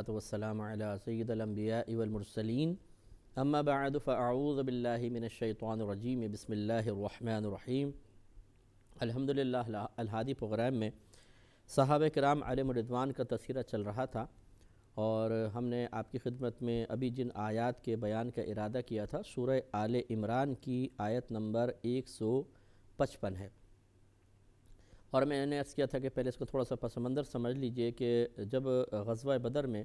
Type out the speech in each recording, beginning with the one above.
والسلام علی سید الانبیاء والمرسلین اما بعد فاعوذ باللہ من الشیطان الرجیم بسم اللہ الرحمن الرحیم۔ الحمدللہ الہادی پروگرام میں صحابہ کرام علیہم الرضوان کا تذکرہ چل رہا تھا، اور ہم نے آپ کی خدمت میں ابھی جن آیات کے بیان کا ارادہ کیا تھا سورہ آل عمران کی آیت نمبر 155 ہے، اور میں نے عرض کیا تھا کہ پہلے اس کو تھوڑا سا پس منظر سمجھ لیجئے کہ جب غزوہ بدر میں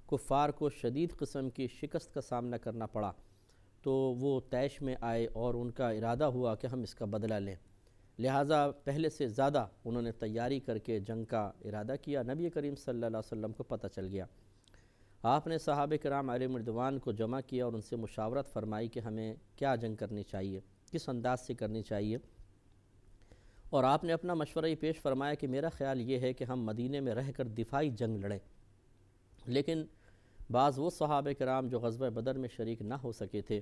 کفار کو شدید قسم کی شکست کا سامنا کرنا پڑا تو وہ طیش میں آئے اور ان کا ارادہ ہوا کہ ہم اس کا بدلہ لیں، لہٰذا پہلے سے زیادہ انہوں نے تیاری کر کے جنگ کا ارادہ کیا۔ نبی کریم صلی اللہ علیہ وسلم کو پتہ چل گیا، آپ نے صحابہ کرام علیہم الرضوان کو جمع کیا اور ان سے مشاورت فرمائی کہ ہمیں کیا جنگ کرنی چاہیے، کس انداز سے کرنی چاہیے، اور آپ نے اپنا مشورہ یہ پیش فرمایا کہ میرا خیال یہ ہے کہ ہم مدینے میں رہ کر دفاعی جنگ لڑیں، لیکن بعض وہ صحابہ کرام جو غزوہ بدر میں شریک نہ ہو سکے تھے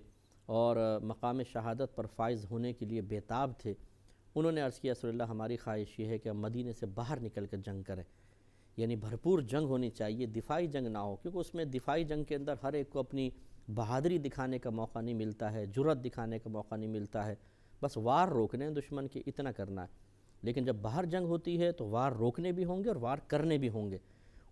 اور مقام شہادت پر فائز ہونے کے لیے بیتاب تھے، انہوں نے عرض کیا رسول اللہ ہماری خواہش یہ ہے کہ ہم مدینے سے باہر نکل کر جنگ کریں، یعنی بھرپور جنگ ہونی چاہیے، دفاعی جنگ نہ ہو، کیونکہ اس میں دفاعی جنگ کے اندر ہر ایک کو اپنی بہادری دکھانے کا موقع نہیں ملتا ہے، جرأت دکھانے کا موقع نہیں ملتا ہے، بس وار روکنے دشمن کی اتنا کرنا ہے۔ لیکن جب باہر جنگ ہوتی ہے تو وار روکنے بھی ہوں گے اور وار کرنے بھی ہوں گے،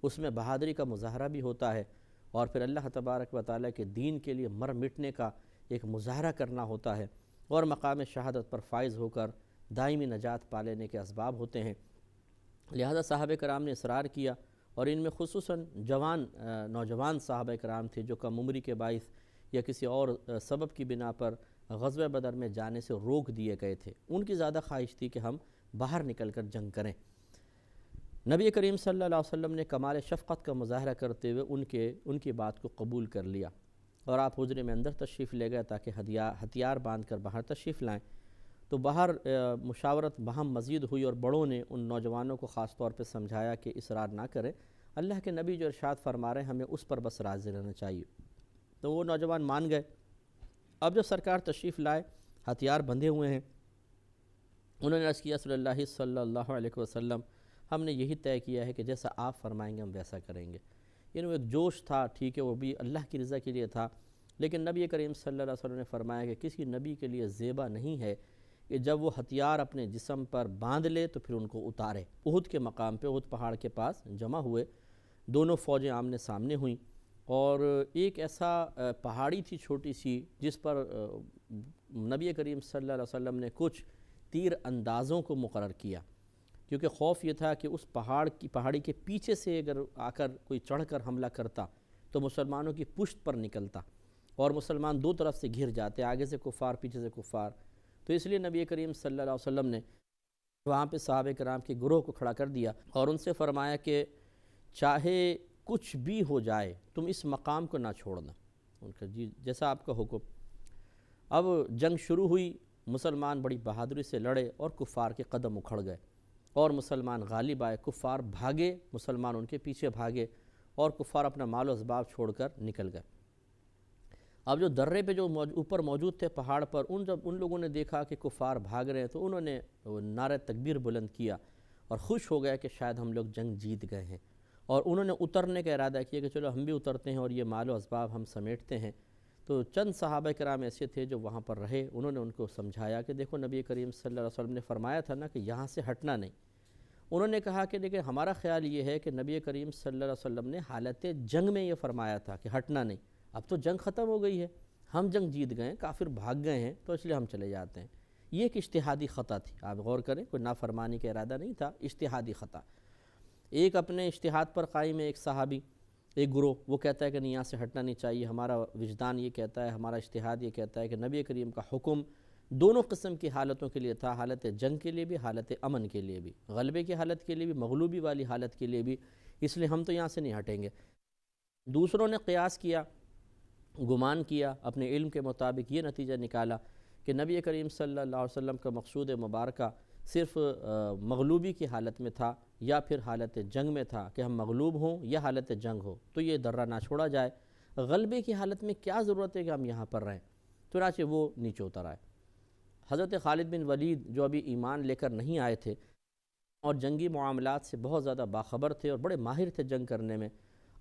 اس میں بہادری کا مظاہرہ بھی ہوتا ہے، اور پھر اللہ تبارک و تعالیٰ کے دین کے لیے مر مٹنے کا ایک مظاہرہ کرنا ہوتا ہے، اور مقام شہادت پر فائز ہو کر دائمی نجات پا لینے کے اسباب ہوتے ہیں۔ لہذا صحابہ کرام نے اصرار کیا، اور ان میں خصوصاً نوجوان صحابہ کرام تھے جو کم عمری کے باعث یا کسی اور سبب کی بنا پر غزوہ بدر میں جانے سے روک دیے گئے تھے، ان کی زیادہ خواہش تھی کہ ہم باہر نکل کر جنگ کریں۔ نبی کریم صلی اللہ علیہ وسلم نے کمال شفقت کا مظاہرہ کرتے ہوئے ان کی بات کو قبول کر لیا، اور آپ حجرے میں اندر تشریف لے گئے تاکہ ہتھیار باندھ کر باہر تشریف لائیں۔ تو باہر مشاورت بہم مزید ہوئی، اور بڑوں نے ان نوجوانوں کو خاص طور پہ سمجھایا کہ اصرار نہ کریں، اللہ کے نبی جو ارشاد فرما رہے ہیں ہمیں اس پر بس راضی رہنا چاہیے۔ تو وہ نوجوان مان گئے۔ اب جب سرکار تشریف لائے، ہتھیار بندھے ہوئے ہیں، انہوں نے عرض کیا صلی اللہ صلی اللہ علیہ وسلم ہم نے یہی طے کیا ہے کہ جیسا آپ فرمائیں گے ہم ویسا کریں گے۔ یعنی وہ ایک جوش تھا، ٹھیک ہے، وہ بھی اللہ کی رضا کے لیے تھا، لیکن نبی کریم صلی اللہ علیہ وسلم نے فرمایا کہ کسی نبی کے لیے زیبا نہیں ہے کہ جب وہ ہتھیار اپنے جسم پر باندھ لے تو پھر ان کو اتارے۔ احد کے مقام پہ، احد پہاڑ کے پاس جمع ہوئے، دونوں فوجیں آمنے سامنے ہوئیں، اور ایک ایسا پہاڑی تھی چھوٹی سی جس پر نبی کریم صلی اللہ علیہ وسلم نے کچھ تیر اندازوں کو مقرر کیا، کیونکہ خوف یہ تھا کہ اس پہاڑی کے پیچھے سے اگر آ کر کوئی چڑھ کر حملہ کرتا تو مسلمانوں کی پشت پر نکلتا، اور مسلمان دو طرف سے گھر جاتے، آگے سے کفار پیچھے سے کفار۔ تو اس لیے نبی کریم صلی اللہ علیہ وسلم نے وہاں پہ صحابہ کرام کے گروہ کو کھڑا کر دیا اور ان سے فرمایا کہ چاہے کچھ بھی ہو جائے تم اس مقام کو نہ چھوڑنا۔ ان کا جی جیسا آپ کا حکم۔ اب جنگ شروع ہوئی، مسلمان بڑی بہادری سے لڑے اور کفار کے قدم اکھڑ گئے، اور مسلمان غالب آئے، کفار بھاگے، مسلمان ان کے پیچھے بھاگے، اور کفار اپنا مال و اسباب چھوڑ کر نکل گئے۔ اب جو درے پہ جو اوپر موجود تھے پہاڑ پر، جب ان لوگوں نے دیکھا کہ کفار بھاگ رہے ہیں تو انہوں نے نعرہ تکبیر بلند کیا اور خوش ہو گئے کہ شاید ہم لوگ جنگ جیت گئے ہیں، اور انہوں نے اترنے کا ارادہ کیا کہ چلو ہم بھی اترتے ہیں اور یہ مال و اسباب ہم سمیٹتے ہیں۔ تو چند صحابہ کرام ایسے تھے جو وہاں پر رہے، انہوں نے ان کو سمجھایا کہ دیکھو نبی کریم صلی اللہ علیہ وسلم نے فرمایا تھا نا کہ یہاں سے ہٹنا نہیں۔ انہوں نے کہا کہ دیکھیں ہمارا خیال یہ ہے کہ نبی کریم صلی اللہ علیہ وسلم نے حالت جنگ میں یہ فرمایا تھا کہ ہٹنا نہیں، اب تو جنگ ختم ہو گئی ہے، ہم جنگ جیت گئے ہیں، کافر بھاگ گئے ہیں، تو اس لیے ہم چلے جاتے ہیں۔ یہ ایک اجتہادی خطا تھی، آپ غور کریں، کوئی نافرمانی کا ارادہ نہیں تھا، اجتہادی خطا۔ ایک اپنے اجتہاد پر قائم ہے ایک صحابی، ایک گروہ، وہ کہتا ہے کہ نہیں یہاں سے ہٹنا نہیں چاہیے، ہمارا وجدان یہ کہتا ہے، ہمارا اجتہاد یہ کہتا ہے کہ نبی کریم کا حکم دونوں قسم کی حالتوں کے لیے تھا، حالت جنگ کے لیے بھی، حالت امن کے لیے بھی، غلبے کی حالت کے لیے بھی، مغلوبی والی حالت کے لیے بھی، اس لیے ہم تو یہاں سے نہیں ہٹیں گے۔ دوسروں نے قیاس کیا، گمان کیا، اپنے علم کے مطابق یہ نتیجہ نکالا کہ نبی کریم صلی اللہ علیہ وسلم کا مقصود مبارکہ صرف مغلوبی کی حالت میں تھا یا پھر حالت جنگ میں تھا، کہ ہم مغلوب ہوں یا حالت جنگ ہو تو یہ درہ نہ چھوڑا جائے، غلبے کی حالت میں کیا ضرورت ہے کہ ہم یہاں پر رہیں، چنانچہ وہ نیچے اتر آئے۔ حضرت خالد بن ولید جو ابھی ایمان لے کر نہیں آئے تھے اور جنگی معاملات سے بہت زیادہ باخبر تھے اور بڑے ماہر تھے جنگ کرنے میں،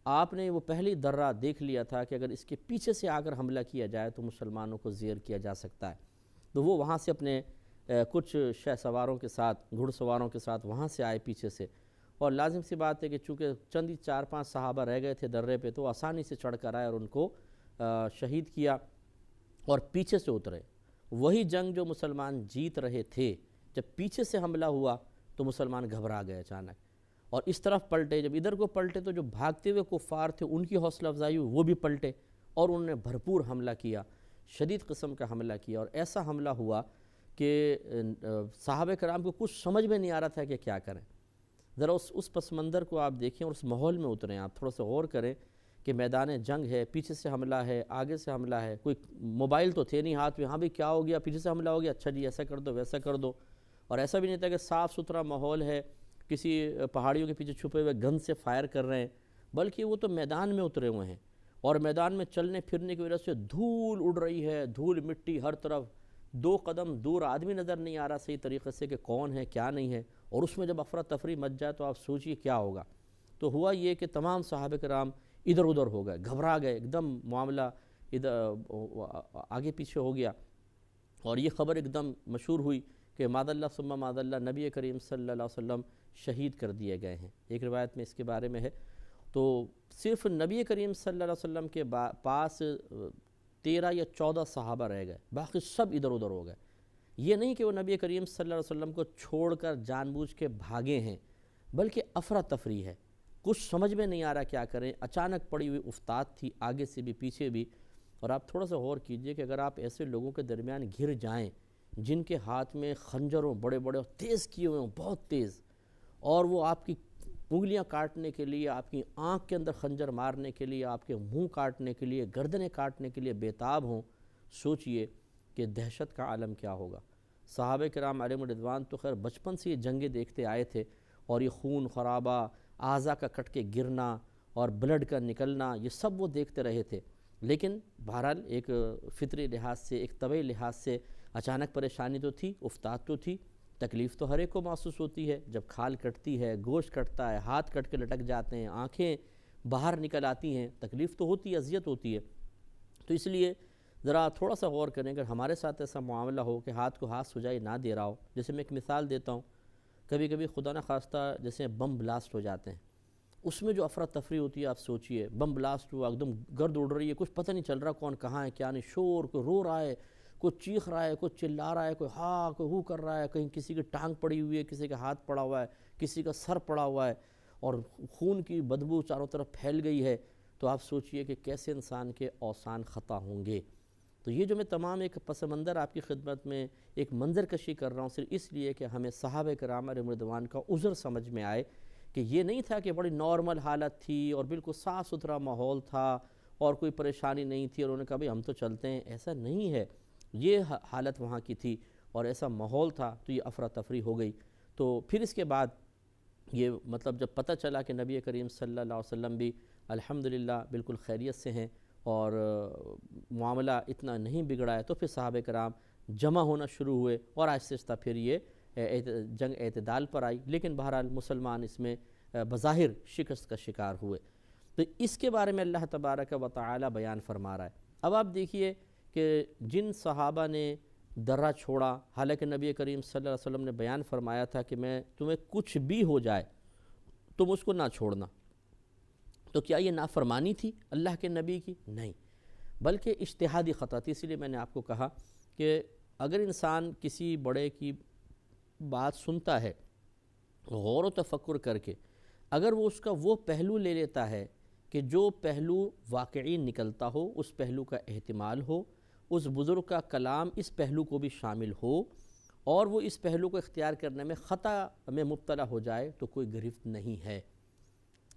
آپ نے وہ پہلی درہ دیکھ لیا تھا کہ اگر اس کے پیچھے سے آ کر حملہ کیا جائے تو مسلمانوں کو زیر کیا جا سکتا ہے، تو وہ وہاں سے اپنے کچھ شہ سواروں کے ساتھ، گھڑ سواروں کے ساتھ وہاں سے آئے پیچھے سے، اور لازم سی بات ہے کہ چونکہ چند ہی 4-5 صحابہ رہ گئے تھے درے پہ، تو آسانی سے چڑھ کر آئے اور ان کو شہید کیا اور پیچھے سے اترے۔ وہی جنگ جو مسلمان جیت رہے تھے، جب پیچھے سے حملہ ہوا تو مسلمان گھبرا گئے اچانک، اور اس طرف پلٹے۔ جب ادھر کو پلٹے تو جو بھاگتے ہوئے کفار تھے ان کی حوصلہ افزائی ہوئی، وہ بھی پلٹے اور انہوں نے بھرپور حملہ کیا، شدید قسم کا حملہ کیا، اور ایسا حملہ ہوا کہ صحابہ کرام کو کچھ سمجھ میں نہیں آ رہا تھا کہ کیا کریں۔ ذرا اس پس منظر کو آپ دیکھیں اور اس ماحول میں اتریں، آپ تھوڑا سا غور کریں کہ میدان جنگ ہے، پیچھے سے حملہ ہے، آگے سے حملہ ہے، کوئی موبائل تو تھے نہیں ہاتھ میں، ہاں بھی کیا ہو گیا، پیچھے سے حملہ ہو گیا، اچھا جی ایسا کر دو ویسا کر دو، اور ایسا بھی نہیں تھا کہ صاف ستھرا ماحول ہے، کسی پہاڑیوں کے پیچھے چھپے ہوئے گن سے فائر کر رہے ہیں، بلکہ وہ تو میدان میں اترے ہوئے ہیں، اور میدان میں چلنے پھرنے کی وجہ سے دھول اڑ رہی ہے، دھول مٹی ہر طرف، 2 قدم دور آدمی نظر نہیں آ رہا صحیح طریقے سے کہ کون ہے کیا نہیں ہے، اور اس میں جب افراتفری مچ جائے تو آپ سوچئے کیا ہوگا۔ تو ہوا یہ کہ تمام صحابہ کرام ادھر ادھر ہو گئے، گھبرا گئے، ایک دم معاملہ ادھر آگے پیچھے ہو گیا، اور یہ خبر ایک دم مشہور ہوئی کہ معاذ اللہ ثم معاذ اللہ نبی کریم صلی اللہ علیہ وسلم شہید کر دیے گئے ہیں۔ ایک روایت میں اس کے بارے میں ہے، تو صرف نبی کریم صلی اللہ علیہ وسلم کے پاس 13 یا 14 صحابہ رہ گئے، باقی سب ادھر ادھر ہو گئے۔ یہ نہیں کہ وہ نبی کریم صلی اللہ علیہ وسلم کو چھوڑ کر جان بوجھ کے بھاگے ہیں، بلکہ افراتفری ہے، کچھ سمجھ میں نہیں آ رہا کیا کریں، اچانک پڑی ہوئی افتاد تھی، آگے سے بھی پیچھے بھی۔ اور آپ تھوڑا سا غور کیجئے کہ اگر آپ ایسے لوگوں کے درمیان گھر جائیں جن کے ہاتھ میں خنجر ہوں، بڑے بڑے تیز کیے ہوئے ہوں، بہت تیز، اور وہ آپ کی انگلیاں کاٹنے کے لیے، آپ کی آنکھ کے اندر خنجر مارنے کے لیے، آپ کے منہ کاٹنے کے لیے، گردنیں کاٹنے کے لیے بےتاب ہوں، سوچئے کہ دہشت کا عالم کیا ہوگا۔ صحابہ کرام علیہم الرضوان تو خیر بچپن سے یہ جنگیں دیکھتے آئے تھے، اور یہ خون خرابہ، اعضاء کا کٹ کے گرنا اور بلڈ کا نکلنا، یہ سب وہ دیکھتے رہے تھے، لیکن بہرحال ایک فطری لحاظ سے، ایک طبعی لحاظ سے اچانک پریشانی تو تھی، افتاد تو تھی، تکلیف تو ہر ایک کو محسوس ہوتی ہے، جب کھال کٹتی ہے، گوشت کٹتا ہے، ہاتھ کٹ کے لٹک جاتے ہیں، آنکھیں باہر نکل آتی ہیں، تکلیف تو ہوتی ہے، اذیت ہوتی ہے۔ تو اس لیے ذرا تھوڑا سا غور کریں، اگر ہمارے ساتھ ایسا معاملہ ہو کہ ہاتھ کو ہاتھ سجائی نہ دے رہا ہو، جیسے میں ایک مثال دیتا ہوں، کبھی کبھی خدا نخواستہ جیسے بم بلاسٹ ہو جاتے ہیں، اس میں جو افراتفری ہوتی ہے، آپ سوچئے بم بلاسٹ ہوا، ایک دم گرد اڑ رہی ہے، کچھ پتہ نہیں چل رہا کون کہاں ہے کیا نہیں، شور، کوئی رو رہا ہے، کوئی چیخ رہا ہے، کوئی چلا رہا ہے، کوئی ہاں کوئی ہو کر رہا ہے، کہیں کسی کی ٹانگ پڑی ہوئی ہے، کسی کا ہاتھ پڑا ہوا ہے، کسی کا سر پڑا ہوا ہے، اور خون کی بدبو چاروں طرف پھیل گئی ہے، تو آپ سوچئے کہ کیسے انسان کے اوسان خطا ہوں گے۔ تو یہ جو میں تمام ایک پس منظر آپ کی خدمت میں ایک منظر کشی کر رہا ہوں، صرف اس لیے کہ ہمیں صحابہ کرام علیہم الرضوان کا عذر سمجھ میں آئے کہ یہ نہیں تھا کہ بڑی نارمل حالت تھی اور بالکل صاف ستھرا ماحول تھا اور کوئی پریشانی نہیں تھی اور انہوں نے کہا بھئی ہم تو چلتے ہیں، ایسا نہیں ہے، یہ حالت وہاں کی تھی اور ایسا ماحول تھا، تو یہ افراتفری ہو گئی۔ تو پھر اس کے بعد یہ مطلب جب پتہ چلا کہ نبی کریم صلی اللہ علیہ وسلم بھی الحمدللہ بالکل خیریت سے ہیں اور معاملہ اتنا نہیں بگڑا ہے، تو پھر صحابہ کرام جمع ہونا شروع ہوئے اور آہستہ آہستہ پھر یہ جنگ اعتدال پر آئی، لیکن بہرحال مسلمان اس میں بظاہر شکست کا شکار ہوئے۔ تو اس کے بارے میں اللہ تبارک و تعالی بیان فرما رہا ہے۔ اب آپ دیکھیے کہ جن صحابہ نے درہ چھوڑا، حالانکہ نبی کریم صلی اللہ علیہ وسلم نے بیان فرمایا تھا کہ میں تمہیں کچھ بھی ہو جائے تم اس کو نہ چھوڑنا، تو کیا یہ نافرمانی تھی اللہ کے نبی کی؟ نہیں، بلکہ اجتہادی خطا تھی۔ اسی لیے میں نے آپ کو کہا کہ اگر انسان کسی بڑے کی بات سنتا ہے غور و تفکر کر کے، اگر وہ اس کا وہ پہلو لے لیتا ہے کہ جو پہلو واقعی نکلتا ہو، اس پہلو کا احتمال ہو، اس بزرگ کا کلام اس پہلو کو بھی شامل ہو، اور وہ اس پہلو کو اختیار کرنے میں خطا میں مبتلا ہو جائے، تو کوئی گرفت نہیں ہے۔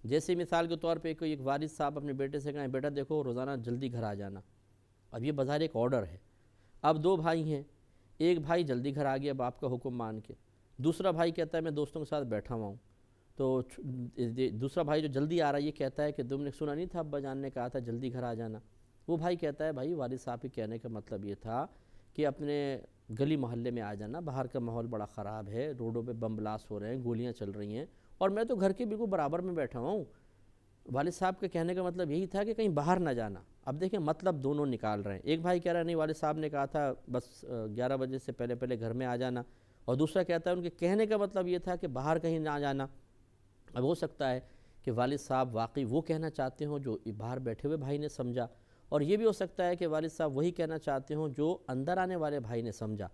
جیسے مثال کے طور پہ کوئی ایک والد صاحب اپنے بیٹے سے کہیں بیٹا دیکھو روزانہ جلدی گھر آ جانا، اب یہ بظاہر ایک آرڈر ہے، اب 2 بھائی ہیں، ایک بھائی جلدی گھر آ گیا باپ کا حکم مان کے، دوسرا بھائی کہتا ہے میں دوستوں کے ساتھ بیٹھا ہوا ہوں، تو دوسرا بھائی جو جلدی آ رہا ہے یہ کہتا ہے کہ تم نے سنا نہیں تھا ابا جان نے کہا تھا جلدی گھر آ جانا؟ وہ بھائی کہتا ہے بھائی والد صاحب کے کہنے کا مطلب یہ تھا کہ اپنے گلی محلے میں آ جانا، باہر کا ماحول بڑا خراب ہے، روڈوں پہ بم بلاسٹ ہو رہے ہیں، گولیاں چل رہی ہیں، اور میں تو گھر کے بالکل برابر میں بیٹھا ہوں، والد صاحب کے کہنے کا مطلب یہی تھا کہ کہیں باہر نہ جانا۔ اب دیکھیں مطلب دونوں نکال رہے ہیں، ایک بھائی کہہ رہا ہے نہیں والد صاحب نے کہا تھا بس 11 بجے سے پہلے پہلے گھر میں آ جانا، اور دوسرا کہتا ہے ان کے کہنے کا مطلب یہ تھا کہ باہر کہیں نہ جانا۔ اب ہو سکتا ہے کہ والد صاحب واقعی وہ کہنا چاہتے ہوں جو باہر بیٹھے ہوئے بھائی نے سمجھا، اور یہ بھی ہو سکتا ہے کہ والد صاحب وہی کہنا چاہتے ہوں جو اندر آنے والے بھائی نے سمجھا۔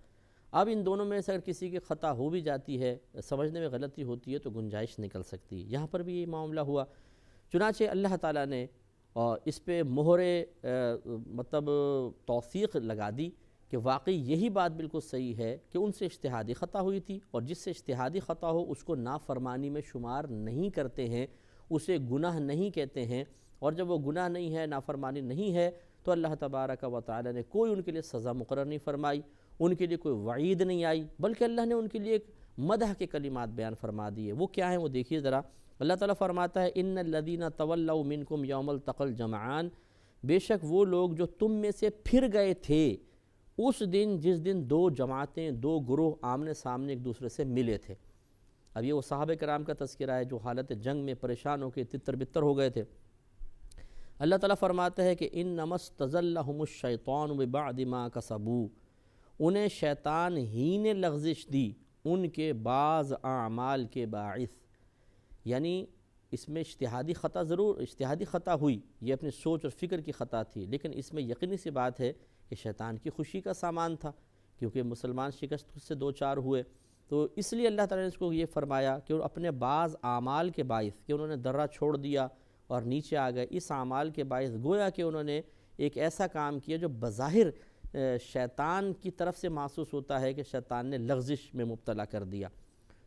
اب ان دونوں میں سے اگر کسی کی خطا ہو بھی جاتی ہے، سمجھنے میں غلطی ہوتی ہے، تو گنجائش نکل سکتی ہے۔ یہاں پر بھی یہ معاملہ ہوا، چنانچہ اللہ تعالیٰ نے اس پہ مہر مطلب توثیق لگا دی کہ واقعی یہی بات بالکل صحیح ہے کہ ان سے اجتہادی خطا ہوئی تھی، اور جس سے اجتہادی خطا ہو اس کو نافرمانی میں شمار نہیں کرتے ہیں، اسے گناہ نہیں کہتے ہیں، اور جب وہ گناہ نہیں ہے، نافرمانی نہیں ہے، تو اللہ تبارک و تعالی نے کوئی ان کے لیے سزا مقرر نہیں فرمائی، ان کے لیے کوئی وعید نہیں آئی، بلکہ اللہ نے ان کے لیے ایک مدح کے کلمات بیان فرما دیے۔ وہ کیا ہیں وہ دیکھیے ذرا۔ اللہ تعالیٰ فرماتا ہے ان الذین تولوا منکم یوم التقى الجمعان، بے شک وہ لوگ جو تم میں سے پھر گئے تھے اس دن جس دن دو جماعتیں، دو گروہ آمنے سامنے ایک دوسرے سے ملے تھے۔ اب یہ وہ صحابہ کرام کا تذکرہ ہے جو حالت جنگ میں پریشان ہو کے تتر بتر ہو گئے تھے۔ اللہ تعالیٰ فرماتا ہے کہ انما استزلهم الشیطان ببعد ما کسبوا، انہیں شیطان ہی نے لغزش دی ان کے بعض اعمال کے باعث، یعنی اس میں اجتہادی خطا ہوئی، یہ اپنی سوچ اور فکر کی خطا تھی، لیکن اس میں یقینی سی بات ہے کہ شیطان کی خوشی کا سامان تھا، کیونکہ مسلمان شکست سے دو چار ہوئے، تو اس لیے اللہ تعالیٰ نے اس کو یہ فرمایا کہ اپنے بعض اعمال کے باعث کہ انہوں نے درہ چھوڑ دیا اور نیچے آ گئے، اس اعمال کے باعث گویا کہ انہوں نے ایک ایسا کام کیا جو بظاہر شیطان کی طرف سے محسوس ہوتا ہے کہ شیطان نے لغزش میں مبتلا کر دیا۔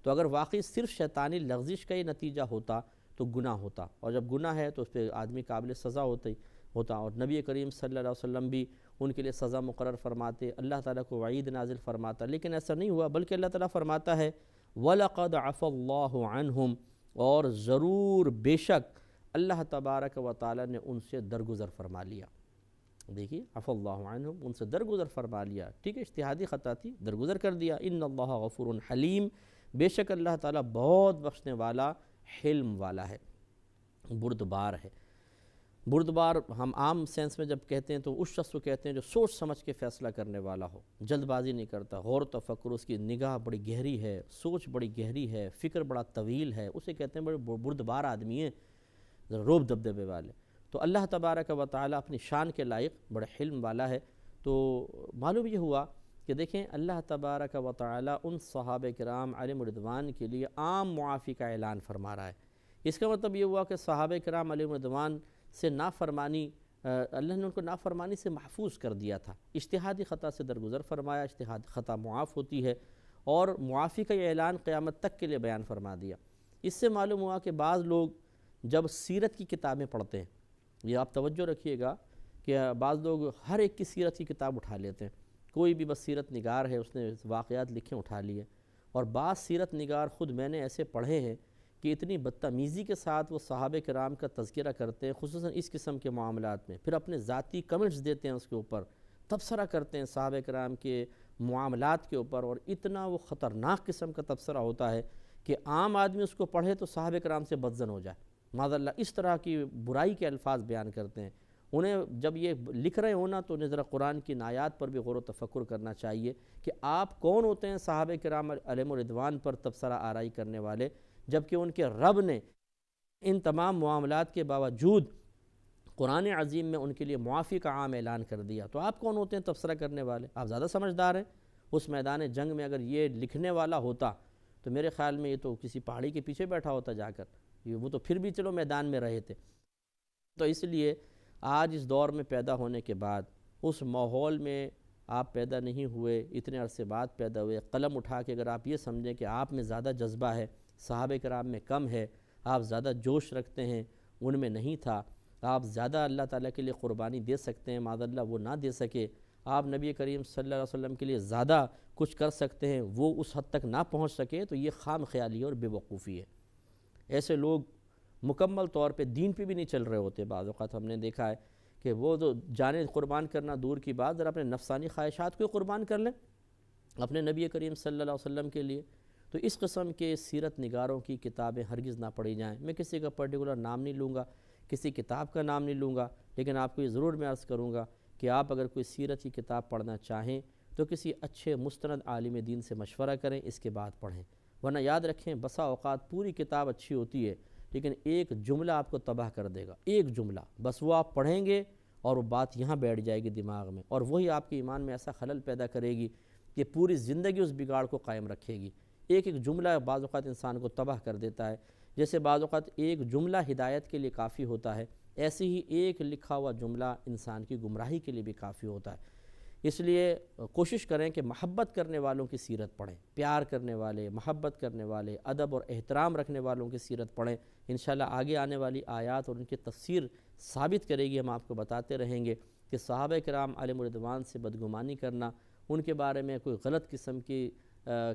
تو اگر واقعی صرف شیطانی لغزش کا یہ نتیجہ ہوتا تو گناہ ہوتا، اور جب گناہ ہے تو اس پہ آدمی قابل سزا ہوتا، اور نبی کریم صلی اللہ علیہ وسلم بھی ان کے لیے سزا مقرر فرماتے، اللہ تعالیٰ کو وعید نازل فرماتا، لیکن ایسا نہیں ہوا، بلکہ اللہ تعالیٰ فرماتا ہے وَلَقَدْ عَفَى اللَّهُ عَنْهُمْ، اور ضرور بے شک اللہ تبارک و تعالیٰ نے ان سے درگزر فرما لیا۔ دیکھیے عفا اللہ عنہم، ان سے درگزر فرما لیا، ٹھیک ہے اجتہادی خطا تھی، درگزر کر دیا۔ ان اللہ غفور حلیم، بے شک اللہ تعالیٰ بہت بخشنے والا، حلم والا ہے، بردبار ہے۔ بردبار ہم عام سینس میں جب کہتے ہیں تو اس شخص کو کہتے ہیں جو سوچ سمجھ کے فیصلہ کرنے والا ہو، جلد بازی نہیں کرتا، غور و تفکر، اس کی نگاہ بڑی گہری ہے، سوچ بڑی گہری ہے، فکر بڑا طویل ہے، اسے کہتے ہیں بڑے بردبار آدمی ہیں، روب دبدبے والے۔ تو اللہ تبارک و تعالیٰ اپنی شان کے لائق بڑے حلم والا ہے۔ تو معلوم یہ ہوا کہ دیکھیں اللہ تبارک و تعالیٰ ان صحابہ کرام علیہم رضوان کے لیے عام معافی کا اعلان فرما رہا ہے۔ اس کا مطلب یہ ہوا کہ صحابہ کرام علیہم رضوان سے نافرمانی، اللہ نے ان کو نافرمانی سے محفوظ کر دیا تھا، اجتہادی خطا سے درگزر فرمایا، اجتہادی خطا معاف ہوتی ہے، اور معافی کا یہ اعلان قیامت تک کے لیے بیان فرما دیا۔ اس سے معلوم ہوا کہ بعض لوگ جب سیرت کی کتابیں پڑھتے ہیں، یہ آپ توجہ رکھیے گا کہ بعض لوگ ہر ایک کی سیرت کی کتاب اٹھا لیتے ہیں، کوئی بھی بس سیرت نگار ہے اس نے واقعات لکھے اٹھا لیے، اور بعض سیرت نگار خود میں نے ایسے پڑھے ہیں کہ اتنی بدتمیزی کے ساتھ وہ صحابہ کرام کا تذکرہ کرتے ہیں، خصوصاً اس قسم کے معاملات میں، پھر اپنے ذاتی کمنٹس دیتے ہیں اس کے اوپر، تبصرہ کرتے ہیں صحابہ کرام کے معاملات کے اوپر، اور اتنا وہ خطرناک قسم کا تبصرہ ہوتا ہے کہ عام آدمی اس کو پڑھے تو صحابہ کرام سے بدظن ہو جائے، معاذ اللہ اس طرح کی برائی کے الفاظ بیان کرتے ہیں۔ انہیں جب یہ لکھ رہے ہونا تو انہیں ذرا قرآن کی آیات پر بھی غور و تفکر کرنا چاہیے کہ آپ کون ہوتے ہیں صحابہ کرام علیہم رضوان پر تبصرہ آرائی کرنے والے، جبکہ ان کے رب نے ان تمام معاملات کے باوجود قرآن عظیم میں ان کے لیے معافی کا عام اعلان کر دیا، تو آپ کون ہوتے ہیں تبصرہ کرنے والے؟ آپ زیادہ سمجھدار ہیں۔ اس میدان جنگ میں اگر یہ لکھنے والا ہوتا تو میرے خیال میں یہ تو کسی پہاڑی کے پیچھے بیٹھا ہوتا جا کر، وہ تو پھر بھی چلو میدان میں رہے تھے۔ تو اس لیے آج اس دور میں پیدا ہونے کے بعد، اس ماحول میں آپ پیدا نہیں ہوئے، اتنے عرصے بعد پیدا ہوئے، قلم اٹھا کے اگر آپ یہ سمجھیں کہ آپ میں زیادہ جذبہ ہے، صحابہ کرام میں کم ہے، آپ زیادہ جوش رکھتے ہیں، ان میں نہیں تھا، آپ زیادہ اللہ تعالیٰ کے لیے قربانی دے سکتے ہیں، معاذ اللہ وہ نہ دے سکے، آپ نبی کریم صلی اللہ علیہ وسلم کے لیے زیادہ کچھ کر سکتے ہیں، وہ اس حد تک نہ پہنچ سکے، تو یہ خام خیالی اور بے وقوفی ہے۔ ایسے لوگ مکمل طور پہ دین پہ بھی نہیں چل رہے ہوتے، بعض اوقات ہم نے دیکھا ہے کہ وہ تو جانیں قربان کرنا دور کی بات، ذرا اپنے نفسانی خواہشات کو قربان کر لیں اپنے نبی کریم صلی اللہ علیہ وسلم کے لیے۔ تو اس قسم کے سیرت نگاروں کی کتابیں ہرگز نہ پڑھی جائیں۔ میں کسی کا پرٹیکولر نام نہیں لوں گا، کسی کتاب کا نام نہیں لوں گا، لیکن آپ کو یہ ضرور میں عرض کروں گا کہ آپ اگر کوئی سیرت کی کتاب پڑھنا چاہیں تو کسی اچھے مستند عالم دین سے مشورہ کریں، اس کے بعد پڑھیں، ورنہ یاد رکھیں بسا اوقات پوری کتاب اچھی ہوتی ہے لیکن ایک جملہ آپ کو تباہ کر دے گا، ایک جملہ بس وہ آپ پڑھیں گے اور وہ بات یہاں بیٹھ جائے گی دماغ میں، اور وہی آپ کے ایمان میں ایسا خلل پیدا کرے گی کہ پوری زندگی اس بگاڑ کو قائم رکھے گی۔ ایک ایک جملہ بعض اوقات انسان کو تباہ کر دیتا ہے، جیسے بعض اوقات ایک جملہ ہدایت کے لیے کافی ہوتا ہے، ایسے ہی ایک لکھا ہوا جملہ انسان کی گمراہی کے لیے بھی کافی ہوتا ہے۔ اس لیے کوشش کریں کہ محبت کرنے والوں کی سیرت پڑھیں، پیار کرنے والے، محبت کرنے والے، ادب اور احترام رکھنے والوں کی سیرت پڑھیں۔ انشاءاللہ آگے آنے والی آیات اور ان کی تفسیر ثابت کرے گی، ہم آپ کو بتاتے رہیں گے کہ صحابہ کرام علیہم الرضوان سے بدگمانی کرنا، ان کے بارے میں کوئی غلط قسم کی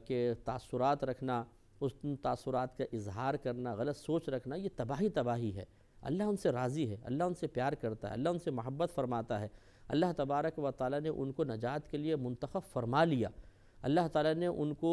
کے تاثرات رکھنا، اس تاثرات کا اظہار کرنا، غلط سوچ رکھنا، یہ تباہی ہے۔ اللہ ان سے راضی ہے، اللہ ان سے پیار کرتا ہے، اللہ ان سے محبت فرماتا ہے، اللہ تبارک و تعالیٰ نے ان کو نجات کے لیے منتخب فرما لیا، اللہ تعالیٰ نے ان کو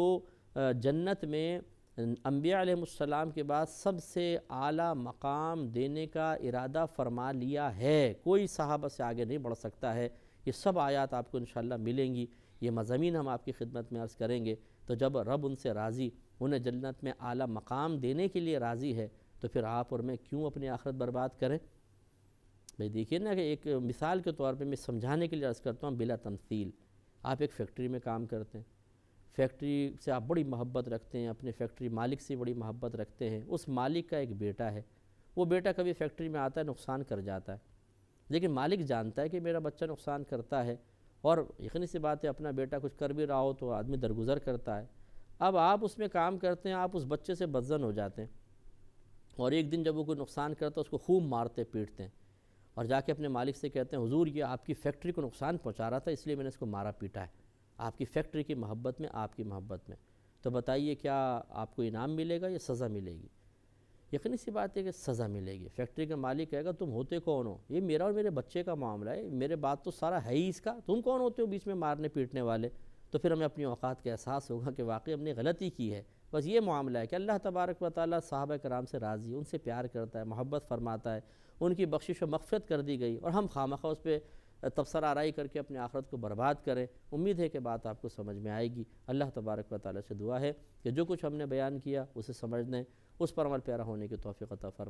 جنت میں انبیاء علیہ السلام کے بعد سب سے اعلیٰ مقام دینے کا ارادہ فرما لیا ہے، کوئی صحابہ سے آگے نہیں بڑھ سکتا ہے۔ یہ سب آیات آپ کو انشاءاللہ ملیں گی، یہ مضامین ہم آپ کی خدمت میں عرض کریں گے۔ تو جب رب ان سے راضی، انہیں جنت میں اعلیٰ مقام دینے کے لیے راضی ہے، تو پھر آپ اور میں کیوں اپنی آخرت برباد کریں؟ بھئی دیکھیے نا کہ ایک مثال کے طور پہ میں سمجھانے کے لیے عرض کرتا ہوں بلا تمثیل، آپ ایک فیکٹری میں کام کرتے ہیں، فیکٹری سے آپ بڑی محبت رکھتے ہیں، اپنے فیکٹری مالک سے بڑی محبت رکھتے ہیں، اس مالک کا ایک بیٹا ہے، وہ بیٹا کبھی فیکٹری میں آتا ہے نقصان کر جاتا ہے، لیکن مالک جانتا ہے کہ میرا بچہ نقصان کرتا ہے، اور یقینی سی بات ہے اپنا بیٹا کچھ کر بھی رہا ہو تو آدمی درگزر کرتا ہے۔ اب آپ اس میں کام کرتے ہیں، آپ اس بچے سے بدظن ہو جاتے ہیں، اور ایک دن جب وہ کوئی نقصان کرتا ہے اس کو خوب مارتے پیٹتے ہیں، اور جا کے اپنے مالک سے کہتے ہیں حضور یہ آپ کی فیکٹری کو نقصان پہنچا رہا تھا، اس لیے میں نے اس کو مارا پیٹا ہے، آپ کی فیکٹری کی محبت میں، آپ کی محبت میں۔ تو بتائیے کیا آپ کو انعام ملے گا یا سزا ملے گی؟ یقینی سی بات ہے کہ سزا ملے گی۔ فیکٹری کا مالک کہے گا تم ہوتے کون ہو؟ یہ میرا اور میرے بچے کا معاملہ ہے، میرے بات تو سارا ہے ہی اس کا، تم کون ہوتے ہو بیچ میں مارنے پیٹنے والے؟ تو پھر ہمیں اپنی اوقات کا احساس ہوگا کہ واقعی ہم نے غلطی کی ہے۔ بس یہ معاملہ ہے کہ اللہ تبارک و تعالیٰ صحابہ کرام سے راضی، ان سے پیار کرتا ہے، محبت فرماتا ہے، ان کی بخشش و مغفرت کر دی گئی، اور ہم خواہ اس پہ تبصرہ آرائی کر کے اپنی آخرت کو برباد کریں۔ امید ہے کہ بات آپ کو سمجھ میں آئے گی۔ اللہ تبارک و تعالیٰ سے دعا ہے کہ جو کچھ ہم نے بیان کیا اسے سمجھنے، اس پر عمل پیرا ہونے کی توفیق عطا فرمائے۔